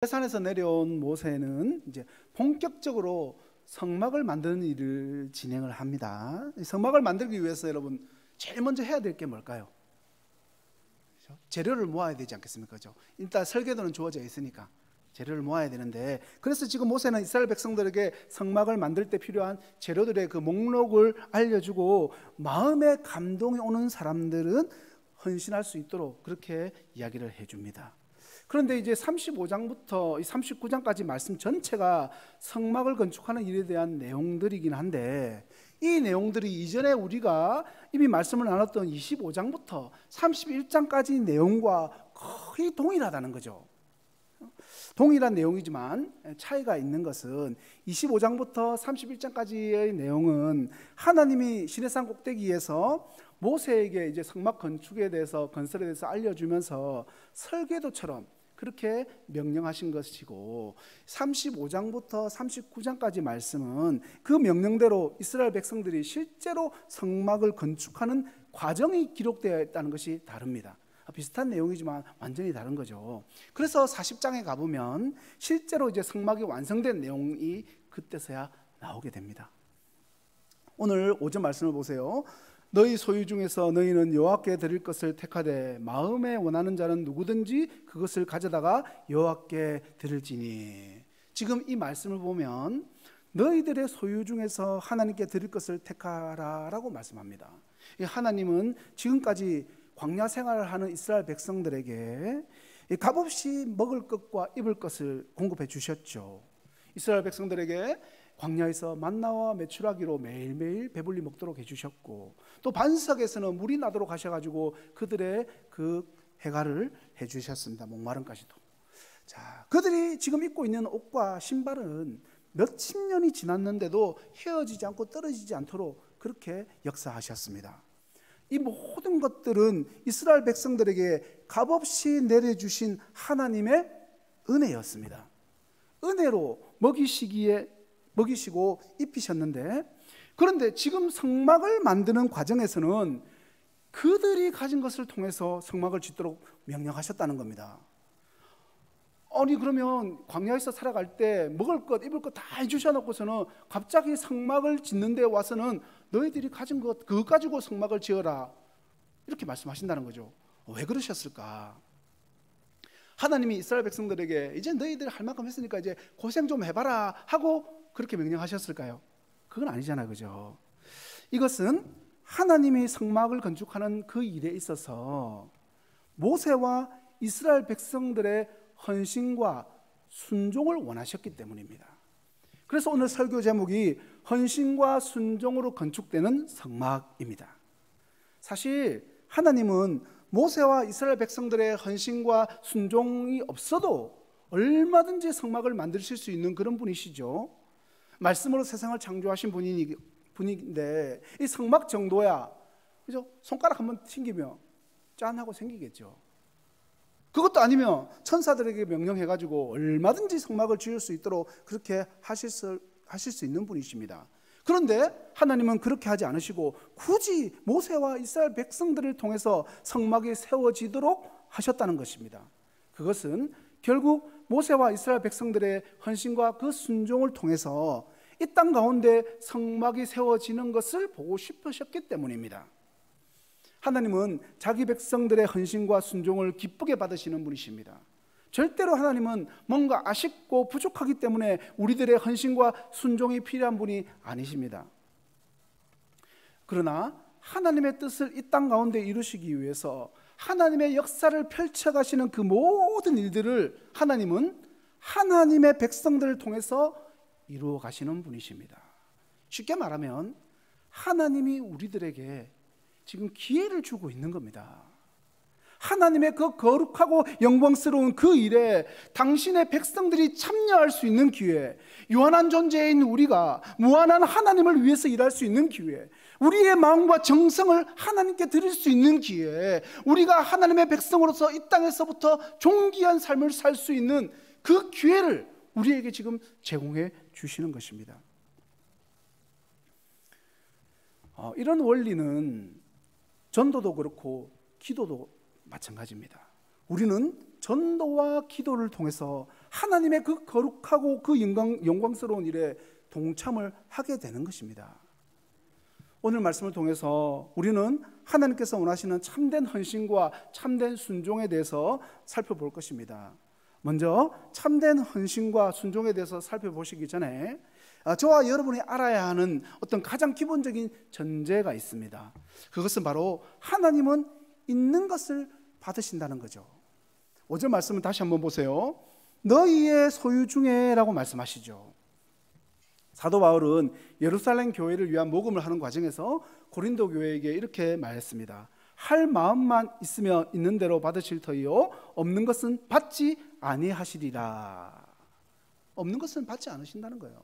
산에서 내려온 모세는 이제 본격적으로 성막을 만드는 일을 진행을 합니다. 성막을 만들기 위해서 여러분 제일 먼저 해야 될 게 뭘까요? 재료를 모아야 되지 않겠습니까? 그죠? 일단 설계도는 주어져 있으니까 재료를 모아야 되는데, 그래서 지금 모세는 이스라엘 백성들에게 성막을 만들 때 필요한 재료들의 그 목록을 알려주고, 마음에 감동이 오는 사람들은 헌신할 수 있도록 그렇게 이야기를 해줍니다. 그런데 이제 35장부터 39장까지 말씀 전체가 성막을 건축하는 일에 대한 내용들이긴 한데, 이 내용들이 이전에 우리가 이미 말씀을 나눴던 25장부터 31장까지 내용과 거의 동일하다는 거죠. 동일한 내용이지만 차이가 있는 것은 25장부터 31장까지의 내용은 하나님이 시내산 꼭대기에서 모세에게 이제 성막 건축에 대해서, 건설에 대해서 알려주면서 설계도처럼 그렇게 명령하신 것이고, 35장부터 39장까지 말씀은 그 명령대로 이스라엘 백성들이 실제로 성막을 건축하는 과정이 기록되어 있다는 것이 다릅니다. 비슷한 내용이지만 완전히 다른 거죠. 그래서 40장에 가보면 실제로 이제 성막이 완성된 내용이 그때서야 나오게 됩니다. 오늘 5절 말씀을 보세요. 너희 소유 중에서 너희는 여호와께 드릴 것을 택하되 마음에 원하는 자는 누구든지 그것을 가져다가 여호와께 드릴지니. 지금 이 말씀을 보면 너희들의 소유 중에서 하나님께 드릴 것을 택하라 라고 말씀합니다. 하나님은 지금까지 광야 생활을 하는 이스라엘 백성들에게 값없이 먹을 것과 입을 것을 공급해 주셨죠. 이스라엘 백성들에게 광야에서 만나와 메추라기로 매일매일 배불리 먹도록 해주셨고, 또 반석에서는 물이 나도록 하셔가지고 그들의 그 해가를 해주셨습니다. 목마름까지도. 자, 그들이 지금 입고 있는 옷과 신발은 몇십 년이 지났는데도 헤어지지 않고 떨어지지 않도록 그렇게 역사하셨습니다. 이 모든 것들은 이스라엘 백성들에게 값없이 내려주신 하나님의 은혜였습니다. 은혜로 먹이시고 입히셨는데, 그런데 지금 성막을 만드는 과정에서는 그들이 가진 것을 통해서 성막을 짓도록 명령하셨다는 겁니다. 아니, 그러면 광야에서 살아갈 때 먹을 것 입을 것 다 해주셔놓고서는 갑자기 성막을 짓는 데 와서는 너희들이 가진 것 그거 가지고 성막을 지어라 이렇게 말씀하신다는 거죠. 왜 그러셨을까? 하나님이 이스라엘 백성들에게 이제 너희들 할 만큼 했으니까 이제 고생 좀 해봐라 하고 그렇게 명령하셨을까요? 그건 아니잖아요, 그죠? 이것은 하나님이 성막을 건축하는 그 일에 있어서 모세와 이스라엘 백성들의 헌신과 순종을 원하셨기 때문입니다. 그래서 오늘 설교 제목이 헌신과 순종으로 건축되는 성막입니다. 사실 하나님은 모세와 이스라엘 백성들의 헌신과 순종이 없어도 얼마든지 성막을 만드실 수 있는 그런 분이시죠. 말씀으로 세상을 창조하신 분인데 이 성막 정도야, 그죠? 손가락 한번 튕기면 짠 하고 생기겠죠. 그것도 아니면 천사들에게 명령해가지고 얼마든지 성막을 지을 수 있도록 그렇게 하실 수 있는 분이십니다. 그런데 하나님은 그렇게 하지 않으시고 굳이 모세와 이스라엘 백성들을 통해서 성막이 세워지도록 하셨다는 것입니다. 그것은 결국 모세와 이스라엘 백성들의 헌신과 그 순종을 통해서 이 땅 가운데 성막이 세워지는 것을 보고 싶으셨기 때문입니다. 하나님은 자기 백성들의 헌신과 순종을 기쁘게 받으시는 분이십니다. 절대로 하나님은 뭔가 아쉽고 부족하기 때문에 우리들의 헌신과 순종이 필요한 분이 아니십니다. 그러나 하나님의 뜻을 이 땅 가운데 이루시기 위해서 하나님의 역사를 펼쳐가시는 그 모든 일들을 하나님은 하나님의 백성들을 통해서 이루어 가시는 분이십니다. 쉽게 말하면 하나님이 우리들에게 지금 기회를 주고 있는 겁니다. 하나님의 그 거룩하고 영광스러운 그 일에 당신의 백성들이 참여할 수 있는 기회, 유한한 존재인 우리가 무한한 하나님을 위해서 일할 수 있는 기회, 우리의 마음과 정성을 하나님께 드릴 수 있는 기회, 우리가 하나님의 백성으로서 이 땅에서부터 존귀한 삶을 살 수 있는 그 기회를 우리에게 지금 제공해 주시는 것입니다. 이런 원리는 전도도 그렇고 기도도 마찬가지입니다. 우리는 전도와 기도를 통해서 하나님의 그 거룩하고 그 영광스러운 일에 동참을 하게 되는 것입니다. 오늘 말씀을 통해서 우리는 하나님께서 원하시는 참된 헌신과 참된 순종에 대해서 살펴볼 것입니다. 먼저 참된 헌신과 순종에 대해서 살펴보시기 전에 저와 여러분이 알아야 하는 어떤 가장 기본적인 전제가 있습니다. 그것은 바로 하나님은 있는 것을 받으신다는 거죠. 5절 말씀을 다시 한번 보세요. 너희의 소유 중에 라고 말씀하시죠. 사도 바울은 예루살렘 교회를 위한 모금을 하는 과정에서 고린도 교회에게 이렇게 말했습니다. 할 마음만 있으면 있는 대로 받으실 터이요 없는 것은 받지 아니하시리라. 없는 것은 받지 않으신다는 거예요.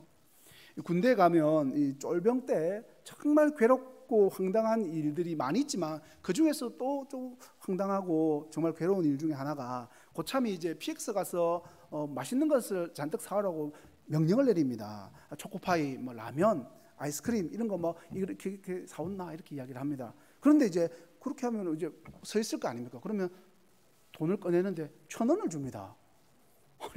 군대에 가면 이 쫄병 때 정말 괴롭고 황당한 일들이 많이 있지만 그 중에서 또 좀 황당하고 정말 괴로운 일 중에 하나가 고참이 이제 PX 가서 맛있는 것을 잔뜩 사오라고 명령을 내립니다. 초코파이, 뭐 라면, 아이스크림 이런 거 뭐 이렇게 사온나 이렇게 이야기를 합니다. 그런데 이제 그렇게 하면 이제 서 있을 거 아닙니까? 그러면 돈을 꺼내는데 1,000원을 줍니다.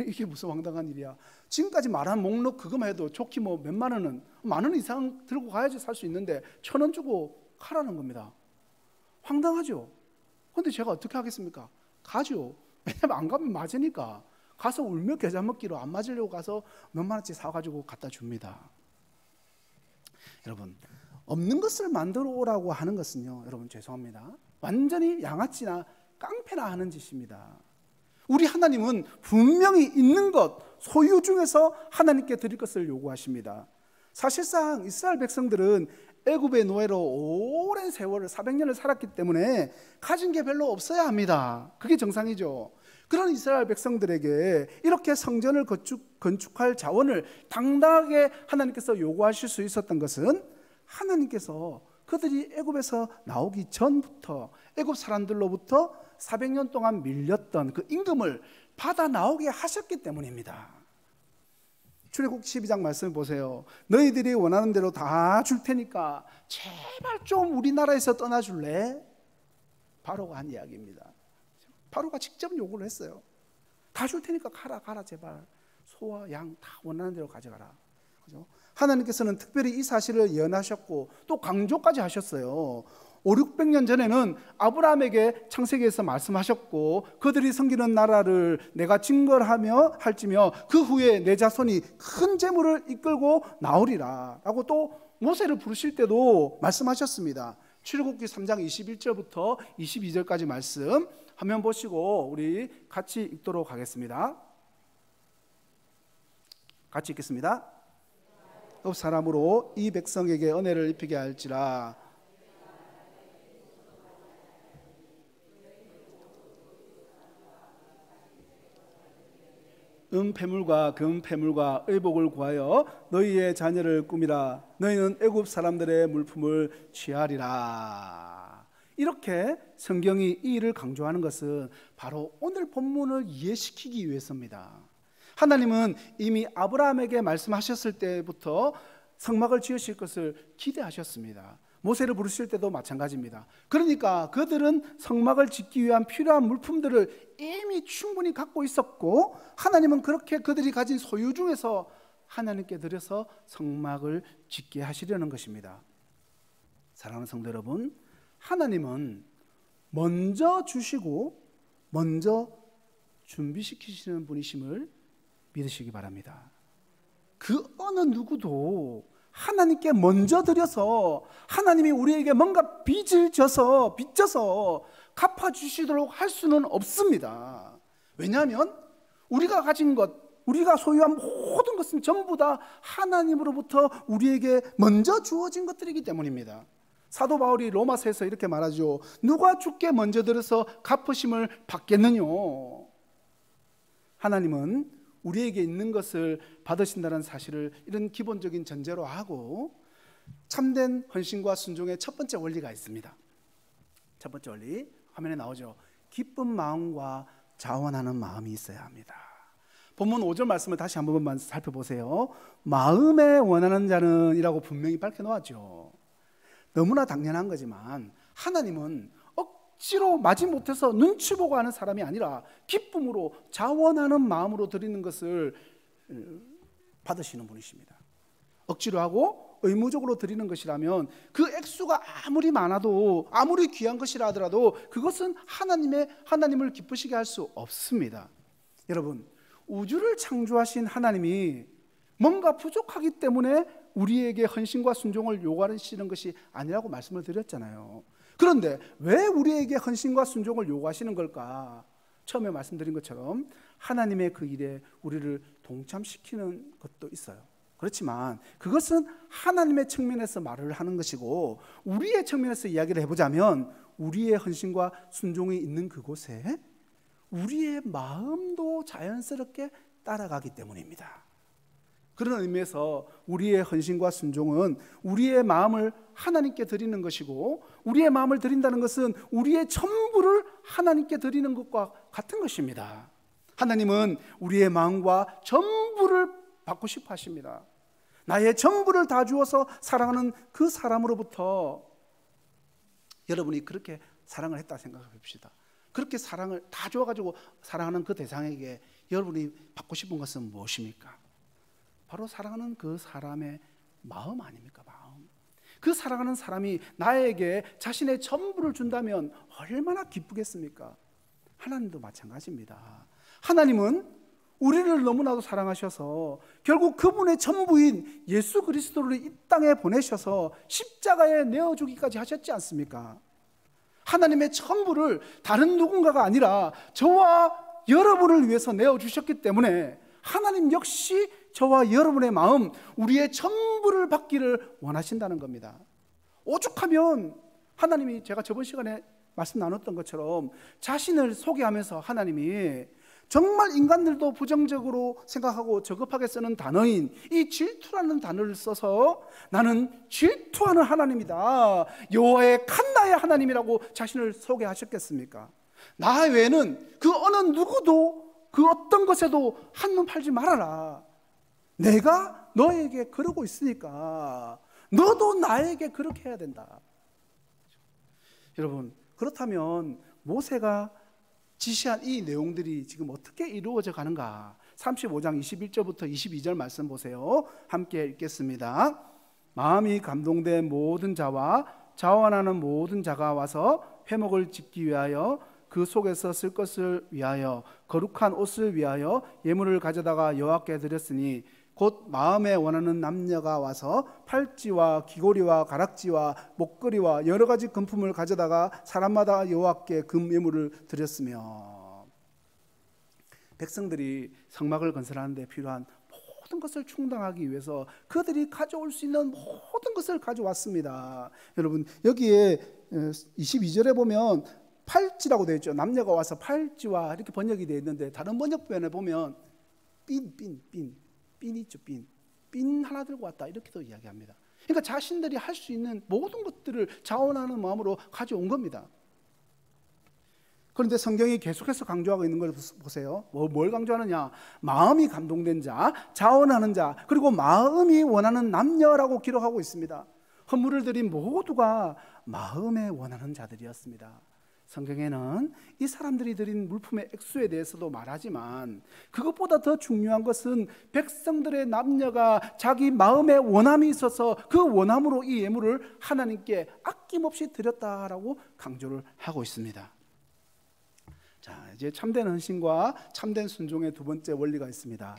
이게 무슨 황당한 일이야. 지금까지 말한 목록 그거만 해도 좋기 뭐 몇만 원은, 만 원 이상 들고 가야지 살 수 있는데 1,000원 주고 가라는 겁니다. 황당하죠. 그런데 제가 어떻게 하겠습니까? 가죠. 왜냐면 안 가면 맞으니까. 가서 울며 겨자 먹기로 안 맞으려고 가서 몇만 원씩 사가지고 갖다 줍니다. 여러분, 없는 것을 만들어 오라고 하는 것은요, 여러분 죄송합니다, 완전히 양아치나 깡패나 하는 짓입니다. 우리 하나님은 분명히 있는 것, 소유 중에서 하나님께 드릴 것을 요구하십니다. 사실상 이스라엘 백성들은 애굽의 노예로 오랜 세월을 400년을 살았기 때문에 가진 게 별로 없어야 합니다. 그게 정상이죠. 그런 이스라엘 백성들에게 이렇게 성전을 건축할 자원을 당당하게 하나님께서 요구하실 수 있었던 것은 하나님께서 그들이 애굽에서 나오기 전부터 애굽 사람들로부터 400년 동안 밀렸던 그 임금을 받아 나오게 하셨기 때문입니다. 출애굽 12장 말씀 보세요. 너희들이 원하는 대로 다 줄 테니까 제발 좀 우리나라에서 떠나줄래? 바로가 한 이야기입니다. 바로가 직접 요구를 했어요. 다 줄 테니까 가라 제발. 소와 양 다 원하는 대로 가져가라. 그죠? 하나님께서는 특별히 이 사실을 예언하셨고 또 강조까지 하셨어요. 500-600년 전에는 아브라함에게 창세기에서 말씀하셨고 그들이 섬기는 나라를 내가 증거하며 할지며 그 후에 내 자손이 큰 재물을 이끌고 나오리라 라고 또 모세를 부르실 때도 말씀하셨습니다. 출애굽기 3장 21절부터 22절까지 말씀 화면 보시고 우리 같이 읽도록 하겠습니다. 같이 읽겠습니다. 사람으로 이 백성에게 은혜를 입히게 할지라. 은폐물과 금폐물과 의복을 구하여 너희의 자녀를 꾸미라. 너희는 애굽 사람들의 물품을 취하리라. 이렇게 성경이 이 일을 강조하는 것은 바로 오늘 본문을 이해시키기 위해서입니다. 하나님은 이미 아브라함에게 말씀하셨을 때부터 성막을 지으실 것을 기대하셨습니다. 모세를 부르실 때도 마찬가지입니다. 그러니까 그들은 성막을 짓기 위한 필요한 물품들을 이미 충분히 갖고 있었고 하나님은 그렇게 그들이 가진 소유 중에서 하나님께 드려서 성막을 짓게 하시려는 것입니다. 사랑하는 성도 여러분, 하나님은 먼저 주시고 먼저 준비시키시는 분이심을 믿으시기 바랍니다. 그 어느 누구도 하나님께 먼저 드려서 하나님이 우리에게 뭔가 빚져서 갚아주시도록 할 수는 없습니다. 왜냐하면 우리가 가진 것, 우리가 소유한 모든 것은 전부 다 하나님으로부터 우리에게 먼저 주어진 것들이기 때문입니다. 사도 바울이 로마서에서 이렇게 말하죠. 누가 주께 먼저 들어서 갚으심을 받겠느뇨. 하나님은 우리에게 있는 것을 받으신다는 사실을 이런 기본적인 전제로 하고 참된 헌신과 순종의 첫 번째 원리가 있습니다. 첫 번째 원리 화면에 나오죠. 기쁜 마음과 자원하는 마음이 있어야 합니다. 본문 5절 말씀을 다시 한 번만 살펴보세요. 마음에 원하는 자는 이라고 분명히 밝혀놓았죠. 너무나 당연한 거지만 하나님은 억지로 마지못해서 눈치 보고 하는 사람이 아니라 기쁨으로 자원하는 마음으로 드리는 것을 받으시는 분이십니다. 억지로 하고 의무적으로 드리는 것이라면 그 액수가 아무리 많아도, 아무리 귀한 것이라 하더라도 그것은 하나님을 기쁘시게 할 수 없습니다. 여러분, 우주를 창조하신 하나님이 뭔가 부족하기 때문에 우리에게 헌신과 순종을 요구하시는 것이 아니라고 말씀을 드렸잖아요. 그런데 왜 우리에게 헌신과 순종을 요구하시는 걸까? 처음에 말씀드린 것처럼 하나님의 그 일에 우리를 동참시키는 것도 있어요. 그렇지만 그것은 하나님의 측면에서 말을 하는 것이고, 우리의 측면에서 이야기를 해보자면 우리의 헌신과 순종이 있는 그곳에 우리의 마음도 자연스럽게 따라가기 때문입니다. 그런 의미에서 우리의 헌신과 순종은 우리의 마음을 하나님께 드리는 것이고, 우리의 마음을 드린다는 것은 우리의 전부를 하나님께 드리는 것과 같은 것입니다. 하나님은 우리의 마음과 전부를 받고 싶어 하십니다. 나의 전부를 다 주어서 사랑하는 그 사람으로부터, 여러분이 그렇게 사랑을 했다 생각해 봅시다. 그렇게 사랑을 다 주어가지고 사랑하는 그 대상에게 여러분이 받고 싶은 것은 무엇입니까? 바로 사랑하는 그 사람의 마음 아닙니까? 마음. 그 사랑하는 사람이 나에게 자신의 전부를 준다면 얼마나 기쁘겠습니까? 하나님도 마찬가지입니다. 하나님은 우리를 너무나도 사랑하셔서 결국 그분의 전부인 예수 그리스도를 이 땅에 보내셔서 십자가에 내어주기까지 하셨지 않습니까? 하나님의 전부를 다른 누군가가 아니라 저와 여러분을 위해서 내어주셨기 때문에 하나님 역시 저와 여러분의 마음, 우리의 전부를 받기를 원하신다는 겁니다. 오죽하면 하나님이, 제가 저번 시간에 말씀 나눴던 것처럼 자신을 소개하면서 하나님이 정말 인간들도 부정적으로 생각하고 저급하게 쓰는 단어인 이 질투라는 단어를 써서 나는 질투하는 하나님이다, 여호와의 칸나의 하나님이라고 자신을 소개하셨겠습니까? 나 외에는 그 어느 누구도 그 어떤 것에도 한눈 팔지 말아라. 내가 너에게 그러고 있으니까 너도 나에게 그렇게 해야 된다. 여러분, 그렇다면 모세가 지시한 이 내용들이 지금 어떻게 이루어져 가는가? 35장 21절부터 22절 말씀 보세요. 함께 읽겠습니다. 마음이 감동된 모든 자와 자원하는 모든 자가 와서 회목을 짓기 위하여 그 속에서 쓸 것을 위하여 거룩한 옷을 위하여 예물을 가져다가 여호와께 드렸으니 곧 마음에 원하는 남녀가 와서 팔찌와 귀고리와 가락지와 목걸이와 여러 가지 금품을 가져다가 사람마다 여호와께 금 예물을 드렸으며, 백성들이 성막을 건설하는 데 필요한 모든 것을 충당하기 위해서 그들이 가져올 수 있는 모든 것을 가져왔습니다. 여러분, 여기에 22절에 보면 팔찌라고 되어 있죠. 남녀가 와서 팔찌와 이렇게 번역이 되어 있는데, 다른 번역본에 보면 핀 있죠. 핀 하나 들고 왔다, 이렇게도 이야기합니다. 그러니까 자신들이 할 수 있는 모든 것들을 자원하는 마음으로 가져온 겁니다. 그런데 성경이 계속해서 강조하고 있는 걸 보세요. 뭘 강조하느냐? 마음이 감동된 자, 자원하는 자, 그리고 마음이 원하는 남녀라고 기록하고 있습니다. 헌물을 드린 모두가 마음에 원하는 자들이었습니다. 성경에는 이 사람들이 드린 물품의 액수에 대해서도 말하지만 그것보다 더 중요한 것은 백성들의 남녀가 자기 마음에 원함이 있어서 그 원함으로 이 예물을 하나님께 아낌없이 드렸다라고 강조를 하고 있습니다. 자, 이제 참된 헌신과 참된 순종의 두 번째 원리가 있습니다.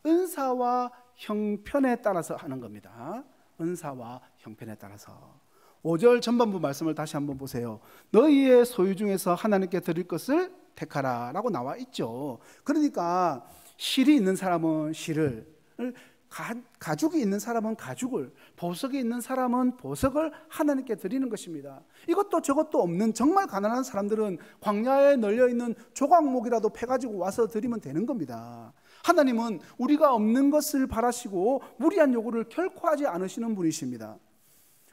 은사와 형편에 따라서 하는 겁니다. 은사와 형편에 따라서. 5절 전반부 말씀을 다시 한번 보세요. 너희의 소유 중에서 하나님께 드릴 것을 택하라 라고 나와 있죠. 그러니까 실이 있는 사람은 실을, 가죽이 있는 사람은 가죽을, 보석이 있는 사람은 보석을 하나님께 드리는 것입니다. 이것도 저것도 없는 정말 가난한 사람들은 광야에 널려있는 조각목이라도 패가지고 와서 드리면 되는 겁니다. 하나님은 우리가 없는 것을 바라시고 무리한 요구를 결코 하지 않으시는 분이십니다.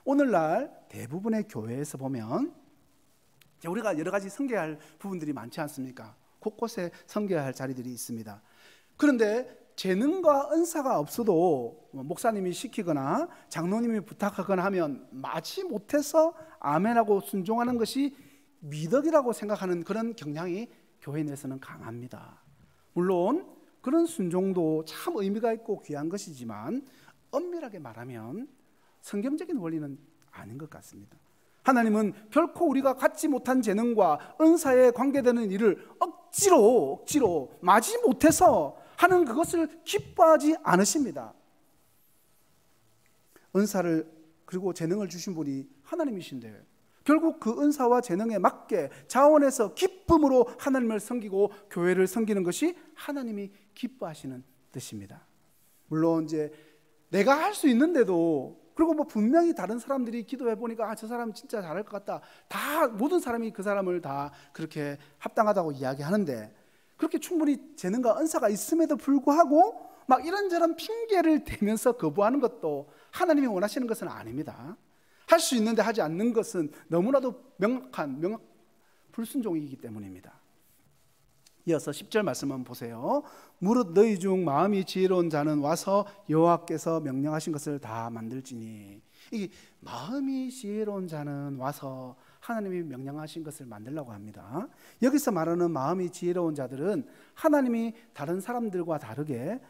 오늘날 대부분의 교회에서 보면 우리가 여러 가지 섬겨야 할 부분들이 많지 않습니까? 곳곳에 섬겨야 할 자리들이 있습니다. 그런데 재능과 은사가 없어도 목사님이 시키거나 장로님이 부탁하거나 하면 마치 못해서 아멘하고 순종하는 것이 미덕이라고 생각하는 그런 경향이 교회 내에서는 강합니다. 물론 그런 순종도 참 의미가 있고 귀한 것이지만 엄밀하게 말하면 성경적인 원리는 아닌 것 같습니다. 하나님은 결코 우리가 갖지 못한 재능과 은사에 관계되는 일을 억지로 마지 못해서 하는 그것을 기뻐하지 않으십니다. 은사를 그리고 재능을 주신 분이 하나님이신데 결국 그 은사와 재능에 맞게 자원해서 기쁨으로 하나님을 섬기고 교회를 섬기는 것이 하나님이 기뻐하시는 뜻입니다. 물론 이제 내가 할 수 있는데도, 그리고 뭐 분명히 다른 사람들이 기도해 보니까 저 사람 진짜 잘할 것 같다, 다 모든 사람이 그 사람을 다 그렇게 합당하다고 이야기하는데, 그렇게 충분히 재능과 은사가 있음에도 불구하고 막 이런저런 핑계를 대면서 거부하는 것도 하나님이 원하시는 것은 아닙니다. 할 수 있는데 하지 않는 것은 너무나도 명확한 불순종이기 때문입니다. 이어서 10절 말씀 한번 보세요. 무릇 너희 중 마음이 지혜로운 자는 와서 여호와께서 명령하신 것을 다 만들지니. 이 마음이 지혜로운 자는 와서 하나님이 명령하신 것을 만들라고 합니다. 여기서 말하는 마음이 지혜로운 자들은 하나님이 다른 사람들과 다르게,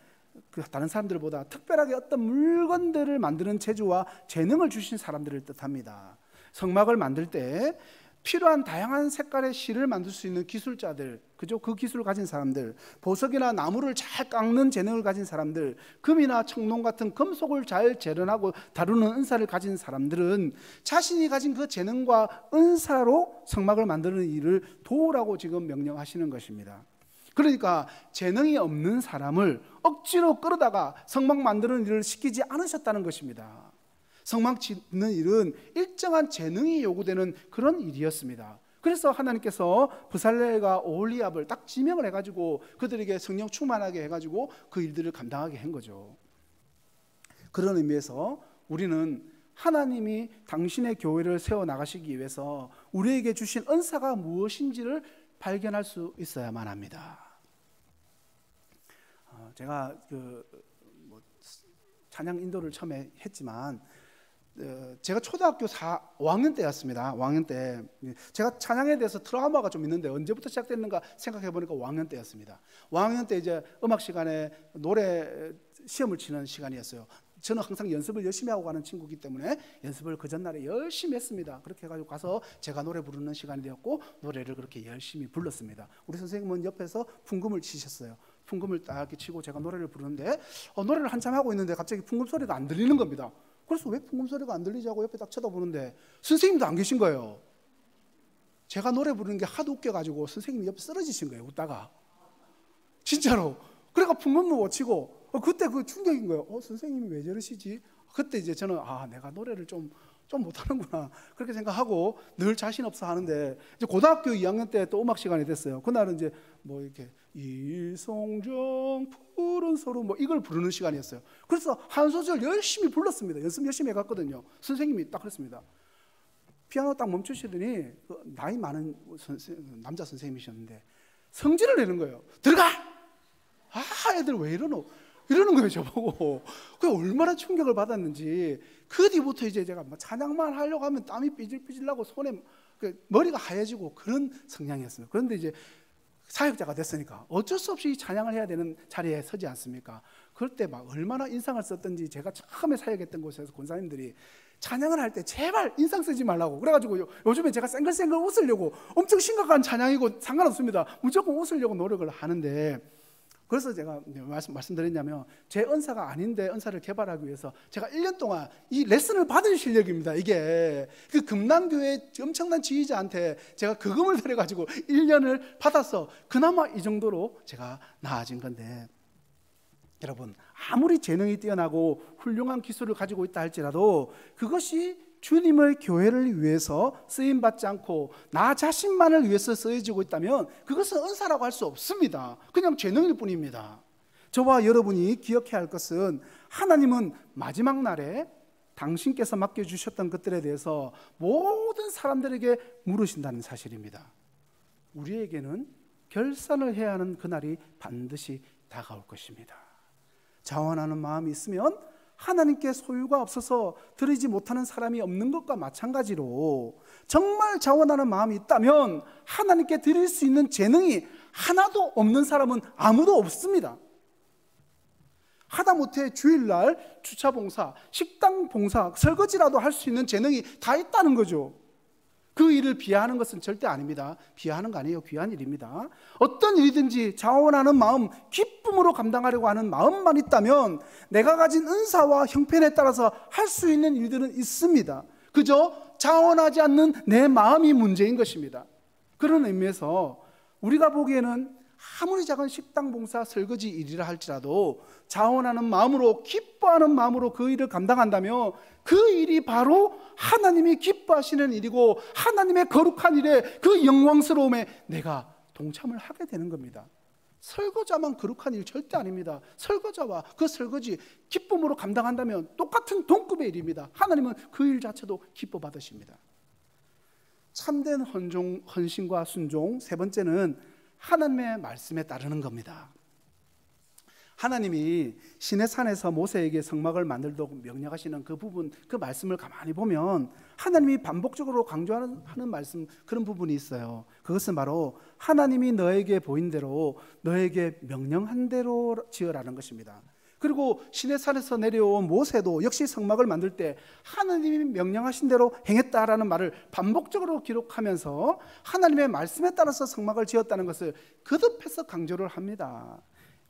다른 사람들보다 특별하게 어떤 물건들을 만드는 재주와 재능을 주신 사람들을 뜻합니다. 성막을 만들 때 필요한 다양한 색깔의 실을 만들 수 있는 기술자들, 그죠? 그 기술을 가진 사람들, 보석이나 나무를 잘 깎는 재능을 가진 사람들, 금이나 청농 같은 금속을 잘 재련하고 다루는 은사를 가진 사람들은 자신이 가진 그 재능과 은사로 성막을 만드는 일을 도우라고 지금 명령하시는 것입니다. 그러니까 재능이 없는 사람을 억지로 끌어다가 성막 만드는 일을 시키지 않으셨다는 것입니다. 성막 짓는 일은 일정한 재능이 요구되는 그런 일이었습니다. 그래서 하나님께서 부살렐과 오홀리압을 딱 지명을 해가지고 그들에게 성령 충만하게 해가지고 그 일들을 감당하게 한 거죠. 그런 의미에서 우리는 하나님이 당신의 교회를 세워나가시기 위해서 우리에게 주신 은사가 무엇인지를 발견할 수 있어야만 합니다. 제가 찬양 인도를 처음에 했지만 제가 초등학교 5학년 때였습니다. 5학년 때 제가 찬양에 대해서 트라우마가 좀 있는데 언제부터 시작됐는가 생각해 보니까 5학년 때였습니다. 5학년 때 이제 음악 시간에 노래 시험을 치는 시간이었어요. 저는 항상 연습을 열심히 하고 가는 친구이기 때문에 연습을 그 전날에 열심히 했습니다. 그렇게 해가지고 가서 제가 노래 부르는 시간이 되었고 노래를 그렇게 열심히 불렀습니다. 우리 선생님은 옆에서 풍금을 치셨어요. 풍금을 딱 이렇게 치고 제가 노래를 부르는데 노래를 한참 하고 있는데 갑자기 풍금 소리가 안 들리는 겁니다. 그래서 왜 풍금 소리가 안 들리자고 옆에 딱 쳐다보는데 선생님도 안 계신 거예요. 제가 노래 부르는 게 하도 웃겨가지고 선생님이 옆에 쓰러지신 거예요. 웃다가 진짜로. 그러니까 풍금도 못 치고 그때 그 충격인 거예요. 선생님이 왜 저러시지? 그때 이제 저는 내가 노래를 좀 못하는구나 그렇게 생각하고 늘 자신 없어 하는데 이제 고등학교 2학년 때 또 음악 시간이 됐어요. 그날은 이제 뭐 이렇게 일송정 푸른 소로 뭐 이걸 부르는 시간이었어요. 그래서 한 소절 열심히 불렀습니다. 연습 열심히 해갔거든요. 선생님이 딱 그랬습니다. 피아노 딱 멈추시더니 나이 많은 남자 선생님이셨는데 성질을 내는 거예요. 들어가! 애들 왜 이러노? 이러는 거예요, 저보고. 그 얼마나 충격을 받았는지. 그 뒤부터 이제 제가 찬양만 하려고 하면 땀이 삐질삐질 나고 손에 머리가 하얘지고 그런 성향이었습니다. 그런데 이제 사역자가 됐으니까 어쩔 수 없이 찬양을 해야 되는 자리에 서지 않습니까? 그럴 때 막 얼마나 인상을 썼던지 제가 처음에 사역했던 곳에서 권사님들이 찬양을 할 때 제발 인상 쓰지 말라고 그래가지고 요즘에 제가 쌩글쌩글 웃으려고 엄청 심각한 찬양이고 상관없습니다. 무조건 웃으려고 노력을 하는데 그래서 제가 말씀드렸냐면 제 은사가 아닌데 은사를 개발하기 위해서 제가 1년 동안 이 레슨을 받은 실력입니다. 이게 그 금남교회 엄청난 지휘자한테 제가 그금을 들여가지고 1년을 받아서 그나마 이 정도로 제가 나아진 건데 여러분 아무리 재능이 뛰어나고 훌륭한 기술을 가지고 있다 할지라도 그것이 주님의 교회를 위해서 쓰임받지 않고 나 자신만을 위해서 쓰여지고 있다면 그것은 은사라고 할 수 없습니다. 그냥 재능일 뿐입니다. 저와 여러분이 기억해야 할 것은 하나님은 마지막 날에 당신께서 맡겨주셨던 것들에 대해서 모든 사람들에게 물으신다는 사실입니다. 우리에게는 결산을 해야 하는 그날이 반드시 다가올 것입니다. 자원하는 마음이 있으면 하나님께 소유가 없어서 드리지 못하는 사람이 없는 것과 마찬가지로 정말 자원하는 마음이 있다면 하나님께 드릴 수 있는 재능이 하나도 없는 사람은 아무도 없습니다. 하다못해 주일날 주차봉사, 식당봉사, 설거지라도 할 수 있는 재능이 다 있다는 거죠. 그 일을 비하하는 것은 절대 아닙니다. 비하하는 거 아니에요. 귀한 일입니다. 어떤 일이든지 자원하는 마음, 기쁨으로 감당하려고 하는 마음만 있다면 내가 가진 은사와 형편에 따라서 할 수 있는 일들은 있습니다. 그저 자원하지 않는 내 마음이 문제인 것입니다. 그런 의미에서 우리가 보기에는 아무리 작은 식당 봉사, 설거지 일이라 할지라도 자원하는 마음으로, 기뻐하는 마음으로 그 일을 감당한다면 그 일이 바로 하나님이 기뻐하시는 일이고 하나님의 거룩한 일에 그 영광스러움에 내가 동참을 하게 되는 겁니다. 설거지만 거룩한 일 절대 아닙니다. 설거지와 그 설거지 기쁨으로 감당한다면 똑같은 동급의 일입니다. 하나님은 그 일 자체도 기뻐 받으십니다. 참된 헌신과 순종, 세 번째는 하나님의 말씀에 따르는 겁니다. 하나님이 시내산에서 모세에게 성막을 만들도록 명령하시는 그 부분, 그 말씀을 가만히 보면 하나님이 반복적으로 강조하는 말씀, 그런 부분이 있어요. 그것은 바로 하나님이 너에게 보인 대로, 너에게 명령한 대로 지으라는 것입니다. 그리고 시내산에서 내려온 모세도 역시 성막을 만들 때 하나님이 명령하신 대로 행했다라는 말을 반복적으로 기록하면서 하나님의 말씀에 따라서 성막을 지었다는 것을 거듭해서 강조를 합니다.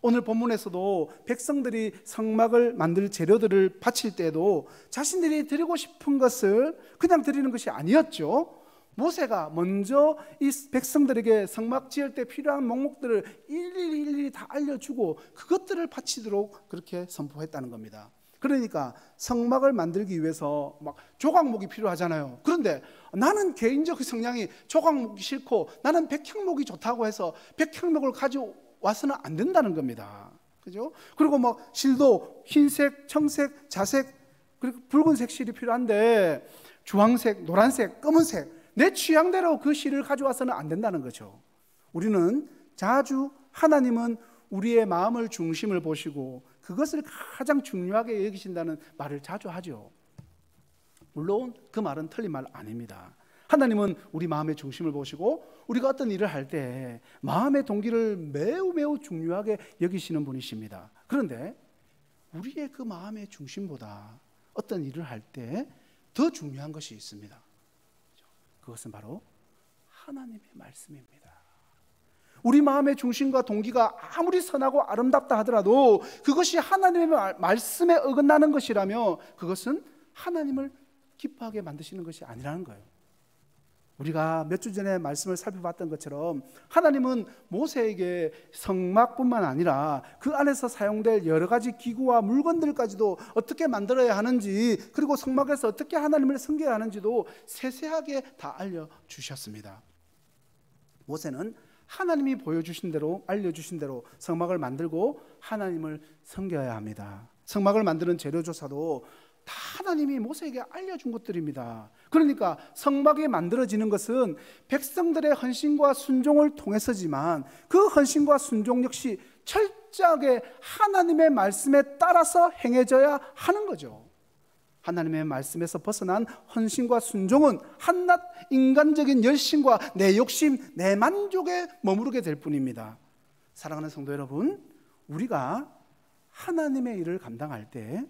오늘 본문에서도 백성들이 성막을 만들 재료들을 바칠 때도 자신들이 드리고 싶은 것을 그냥 드리는 것이 아니었죠. 모세가 먼저 이 백성들에게 성막 지을 때 필요한 목록들을 일일이 다 알려주고 그것들을 바치도록 그렇게 선포했다는 겁니다. 그러니까 성막을 만들기 위해서 막 조각목이 필요하잖아요. 그런데 나는 개인적 성향이 조각목이 싫고 나는 백향목이 좋다고 해서 백향목을 가져와서는 안 된다는 겁니다. 그죠? 그리고 뭐 실도 흰색, 청색, 자색, 그리고 붉은색 실이 필요한데 주황색, 노란색, 검은색 내 취향대로 그 실을 가져와서는 안 된다는 거죠. 우리는 자주 하나님은 우리의 마음을 중심을 보시고 그것을 가장 중요하게 여기신다는 말을 자주 하죠. 물론 그 말은 틀린 말 아닙니다. 하나님은 우리 마음의 중심을 보시고 우리가 어떤 일을 할 때 마음의 동기를 매우 중요하게 여기시는 분이십니다. 그런데 우리의 그 마음의 중심보다 어떤 일을 할 때 더 중요한 것이 있습니다. 그것은 바로 하나님의 말씀입니다. 우리 마음의 중심과 동기가 아무리 선하고 아름답다 하더라도 그것이 하나님의 말씀에 어긋나는 것이라며 그것은 하나님을 기뻐하게 만드시는 것이 아니라는 거예요. 우리가 몇 주 전에 말씀을 살펴봤던 것처럼 하나님은 모세에게 성막뿐만 아니라 그 안에서 사용될 여러 가지 기구와 물건들까지도 어떻게 만들어야 하는지, 그리고 성막에서 어떻게 하나님을 섬겨야 하는지도 세세하게 다 알려주셨습니다. 모세는 하나님이 보여주신 대로, 알려주신 대로 성막을 만들고 하나님을 섬겨야 합니다. 성막을 만드는 재료조사도 다 하나님이 모세에게 알려준 것들입니다. 그러니까 성막이 만들어지는 것은 백성들의 헌신과 순종을 통해서지만 그 헌신과 순종 역시 철저하게 하나님의 말씀에 따라서 행해져야 하는 거죠. 하나님의 말씀에서 벗어난 헌신과 순종은 한낱 인간적인 열심과 내 욕심, 내 만족에 머무르게 될 뿐입니다. 사랑하는 성도 여러분, 우리가 하나님의 일을 감당할 때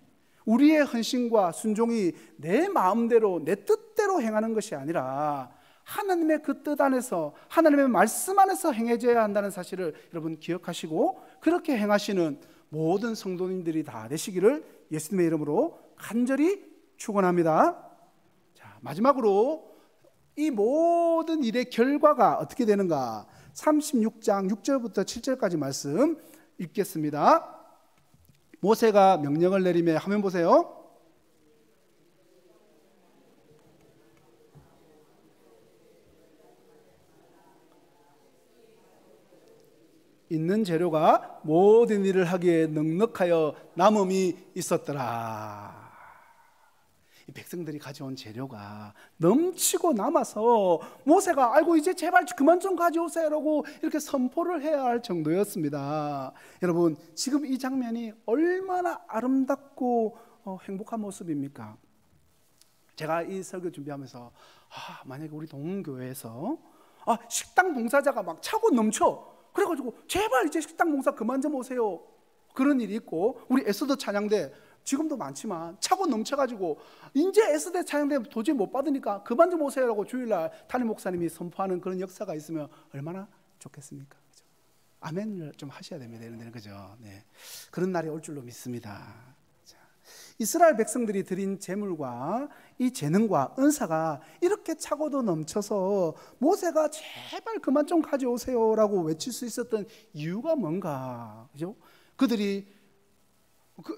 우리의 헌신과 순종이 내 마음대로, 내 뜻대로 행하는 것이 아니라 하나님의 그 뜻 안에서, 하나님의 말씀 안에서 행해져야 한다는 사실을 여러분 기억하시고 그렇게 행하시는 모든 성도님들이 다 되시기를 예수님의 이름으로 간절히 축원합니다. 자, 마지막으로 이 모든 일의 결과가 어떻게 되는가? 36장 6절부터 7절까지 말씀 읽겠습니다. 모세가 명령을 내리며, 화면 보세요. 있는 재료가 모든 일을 하기에 넉넉하여 남음이 있었더라. 백성들이 가져온 재료가 넘치고 남아서 모세가 아이고 이제 제발 그만 좀 가져오세요라고 이렇게 선포를 해야 할 정도였습니다. 여러분, 지금 이 장면이 얼마나 아름답고 행복한 모습입니까? 제가 이 설교 준비하면서 만약에 우리 동교회에서 식당 봉사자가 막 차고 넘쳐 그래가지고 제발 이제 식당 봉사 그만 좀 오세요, 그런 일이 있고, 우리 에스더 찬양대 지금도 많지만 차고 넘쳐가지고 이제 에스더 찬양대 도저히 못 받으니까 그만 좀 오세요라고 주일날 담임 목사님이 선포하는 그런 역사가 있으면 얼마나 좋겠습니까? 그죠? 아멘을 좀 하셔야 됩니다. 이런 그죠? 네. 그런 날이 올 줄로 믿습니다. 자, 이스라엘 백성들이 드린 제물과 이 재능과 은사가 이렇게 차고도 넘쳐서 모세가 제발 그만 좀 가져오세요라고 외칠 수 있었던 이유가 뭔가? 그죠? 그들이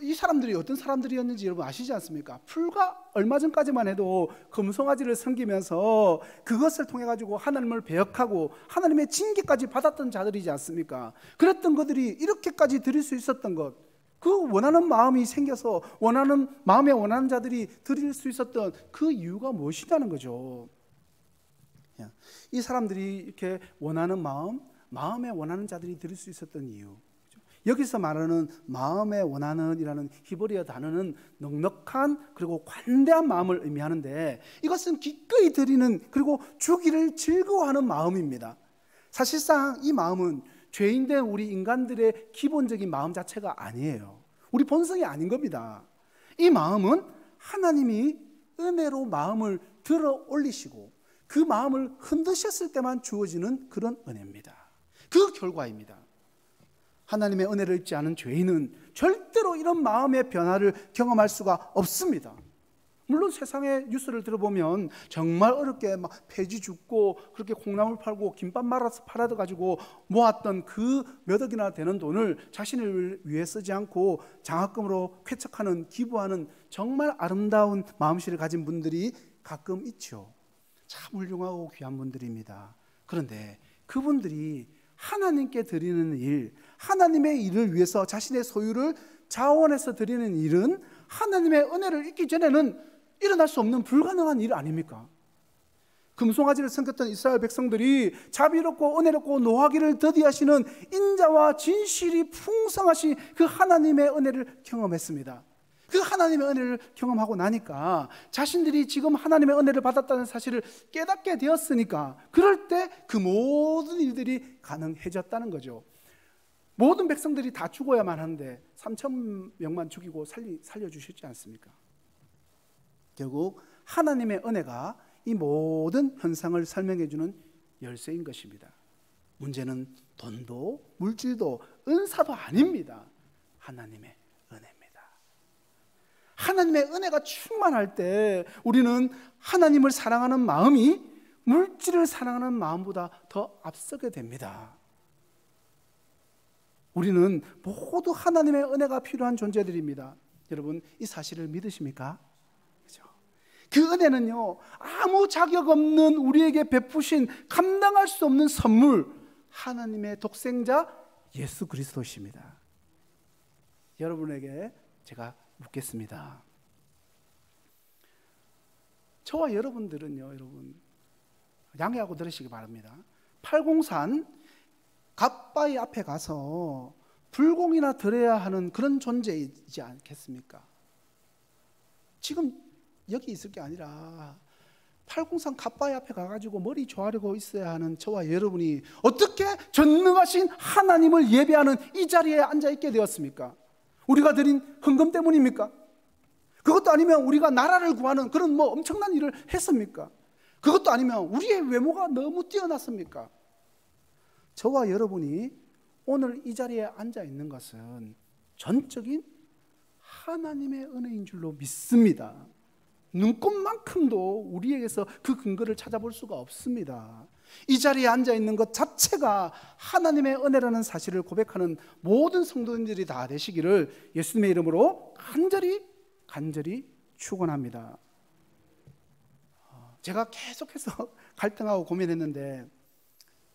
이 사람들이 어떤 사람들이었는지 여러분 아시지 않습니까? 불과 얼마 전까지만 해도 금송아지를 섬기면서 그것을 통해 가지고 하나님을 배역하고 하나님의 징계까지 받았던 자들이지 않습니까? 그랬던 그들이 이렇게까지 드릴 수 있었던 것, 그 원하는 마음이 생겨서 마음에 원하는 자들이 드릴 수 있었던 그 이유가 무엇이냐는 거죠. 이 사람들이 이렇게 원하는 마음에 원하는 자들이 드릴 수 있었던 이유, 여기서 말하는 마음에 원하는 이라는 히브리어 단어는 넉넉한 그리고 관대한 마음을 의미하는데, 이것은 기꺼이 드리는 그리고 주기를 즐거워하는 마음입니다. 사실상 이 마음은 죄인된 우리 인간들의 기본적인 마음 자체가 아니에요. 우리 본성이 아닌 겁니다. 이 마음은 하나님이 은혜로 마음을 들어 올리시고 그 마음을 흔드셨을 때만 주어지는 그런 은혜입니다. 그 결과입니다. 하나님의 은혜를 입지 않은 죄인은 절대로 이런 마음의 변화를 경험할 수가 없습니다. 물론 세상의 뉴스를 들어보면 정말 어렵게 막 폐지 줍고 그렇게 콩나물 팔고 김밥 말아서 팔아가지고 모았던 그 몇 억이나 되는 돈을 자신을 위해 쓰지 않고 장학금으로 쾌척하는, 기부하는 정말 아름다운 마음씨를 가진 분들이 가끔 있죠. 참 훌륭하고 귀한 분들입니다. 그런데 그분들이 하나님께 드리는 일, 하나님의 일을 위해서 자신의 소유를 자원해서 드리는 일은 하나님의 은혜를 잊기 전에는 일어날 수 없는 불가능한 일 아닙니까? 금송아지를 섬겼던 이스라엘 백성들이 자비롭고 은혜롭고 노하기를 더디하시는 인자와 진실이 풍성하신 그 하나님의 은혜를 경험했습니다. 그 하나님의 은혜를 경험하고 나니까 자신들이 지금 하나님의 은혜를 받았다는 사실을 깨닫게 되었으니까 그럴 때 그 모든 일들이 가능해졌다는 거죠. 모든 백성들이 다 죽어야만 하는데 3,000명만 죽이고 살려주셨지 않습니까? 결국 하나님의 은혜가 이 모든 현상을 설명해주는 열쇠인 것입니다. 문제는 돈도 물질도 은사도 아닙니다. 하나님의 은혜입니다. 하나님의 은혜가 충만할 때 우리는 하나님을 사랑하는 마음이 물질을 사랑하는 마음보다 더 앞서게 됩니다. 우리는 모두 하나님의 은혜가 필요한 존재들입니다. 여러분, 이 사실을 믿으십니까? 그죠? 그 은혜는요, 아무 자격 없는 우리에게 베푸신 감당할 수 없는 선물, 하나님의 독생자 예수 그리스도십니다. 여러분에게 제가 묻겠습니다. 저와 여러분들은요, 여러분 양해하고 들으시기 바랍니다. 팔공산 갓바위 앞에 가서 불공이나 드려야 하는 그런 존재이지 않겠습니까? 지금 여기 있을 게 아니라 팔공산 갓바위 앞에 가가지고 머리 조아리고 있어야 하는 저와 여러분이 어떻게 전능하신 하나님을 예배하는 이 자리에 앉아 있게 되었습니까? 우리가 드린 헌금 때문입니까? 그것도 아니면 우리가 나라를 구하는 그런 엄청난 일을 했습니까? 그것도 아니면 우리의 외모가 너무 뛰어났습니까? 저와 여러분이 오늘 이 자리에 앉아 있는 것은 전적인 하나님의 은혜인 줄로 믿습니다. 눈꼽만큼도 우리에게서 그 근거를 찾아볼 수가 없습니다. 이 자리에 앉아 있는 것 자체가 하나님의 은혜라는 사실을 고백하는 모든 성도님들이 다 되시기를 예수님의 이름으로 간절히 축원합니다. 제가 계속해서 갈등하고 고민했는데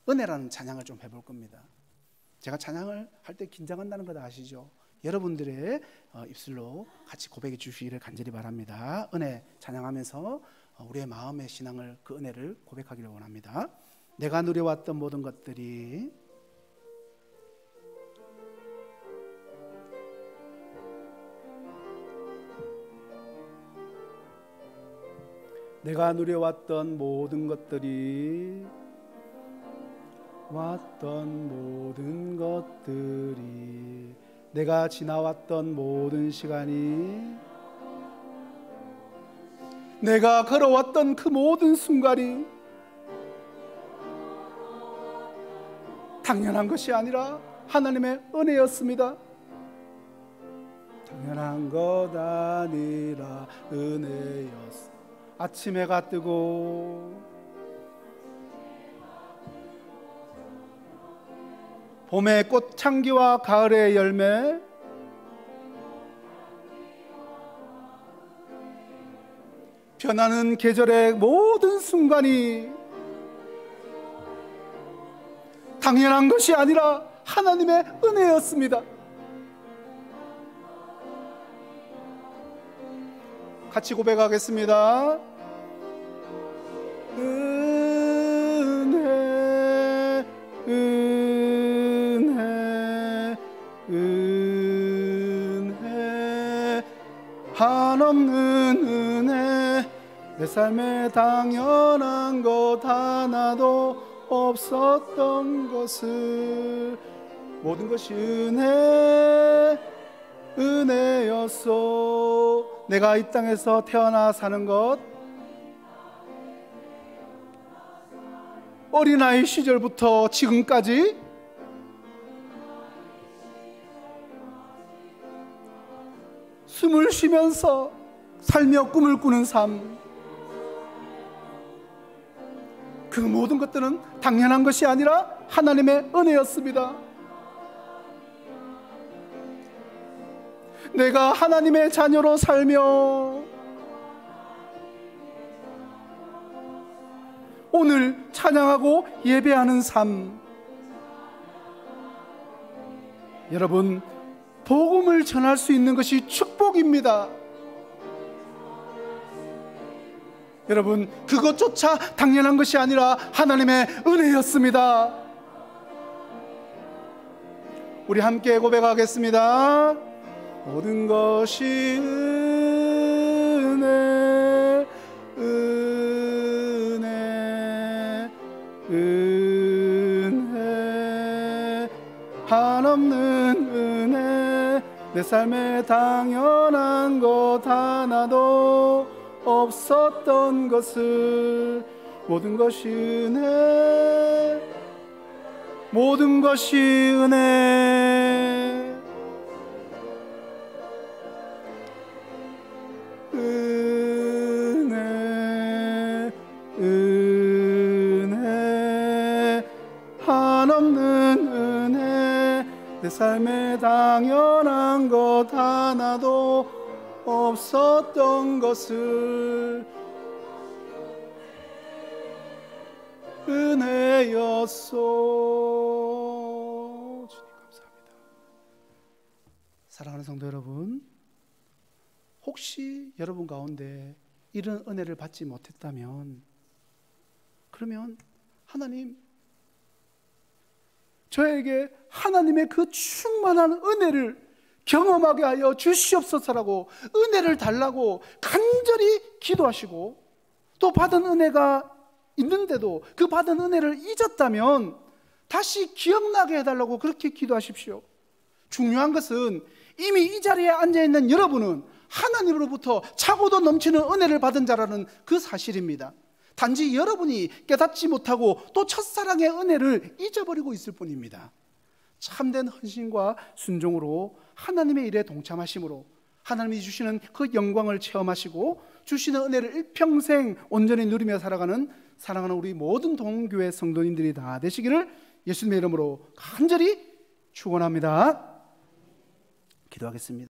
은혜라는 찬양을 좀 해볼 겁니다. 제가 찬양을 할 때 긴장한다는 거 다 아시죠? 여러분들의 입술로 같이 고백해 주시기를 간절히 바랍니다. 은혜 찬양하면서 우리의 마음의 신앙을, 그 은혜를 고백하기를 원합니다. 내가 누려왔던 모든 것들이 내가 누려왔던 모든 것들이 내가 지나왔던 모든 시간이, 내가 걸어왔던 그 모든 순간이 당연한 것이 아니라 하나님의 은혜였습니다. 당연한 것 아니라 은혜였습니다. 아침 해가 뜨고 봄의 꽃향기와 가을의 열매, 변하는 계절의 모든 순간이 당연한 것이 아니라 하나님의 은혜였습니다. 같이 고백하겠습니다. 은혜, 은혜, 은혜, 한없는 은혜, 내 삶에 당연한 것 하나도 없었던 것을, 모든 것이 은혜였소. 내가 이 땅에서 태어나 사는 것, 어린아이 시절부터 지금까지 숨을 쉬면서 살며 꿈을 꾸는 삶, 그 모든 것들은 당연한 것이 아니라 하나님의 은혜였습니다. 내가 하나님의 자녀로 살며 오늘 찬양하고 예배하는 삶, 여러분, 복음을 전할 수 있는 것이 축복입니다. 여러분, 그것조차 당연한 것이 아니라 하나님의 은혜였습니다. 우리 함께 고백하겠습니다. 모든 것이 은혜, 은혜, 은혜, 한없는 은혜, 내 삶에 당연한 것 하나도 없었던 것을, 모든 것이 은혜, 모든 것이 은혜, 은혜, 은혜, 한없는 은혜, 내 삶에 당연한 것 하나도 없었던 것을, 은혜였소. 주님 감사합니다. 사랑하는 성도 여러분, 혹시 여러분 가운데 이런 은혜를 받지 못했다면, 그러면 하나님, 저에게 하나님의 그 충만한 은혜를 경험하게 하여 주시옵소서라고 은혜를 달라고 간절히 기도하시고, 또 받은 은혜가 있는데도 그 받은 은혜를 잊었다면 다시 기억나게 해달라고 그렇게 기도하십시오. 중요한 것은 이미 이 자리에 앉아있는 여러분은 하나님으로부터 차고도 넘치는 은혜를 받은 자라는 그 사실입니다. 단지 여러분이 깨닫지 못하고 또 첫사랑의 은혜를 잊어버리고 있을 뿐입니다. 참된 헌신과 순종으로 하나님의 일에 동참하심으로 하나님이 주시는 그 영광을 체험하시고 주시는 은혜를 일평생 온전히 누리며 살아가는 사랑하는 우리 모든 동교회 성도님들이 다 되시기를 예수님의 이름으로 간절히 축원합니다. 기도하겠습니다.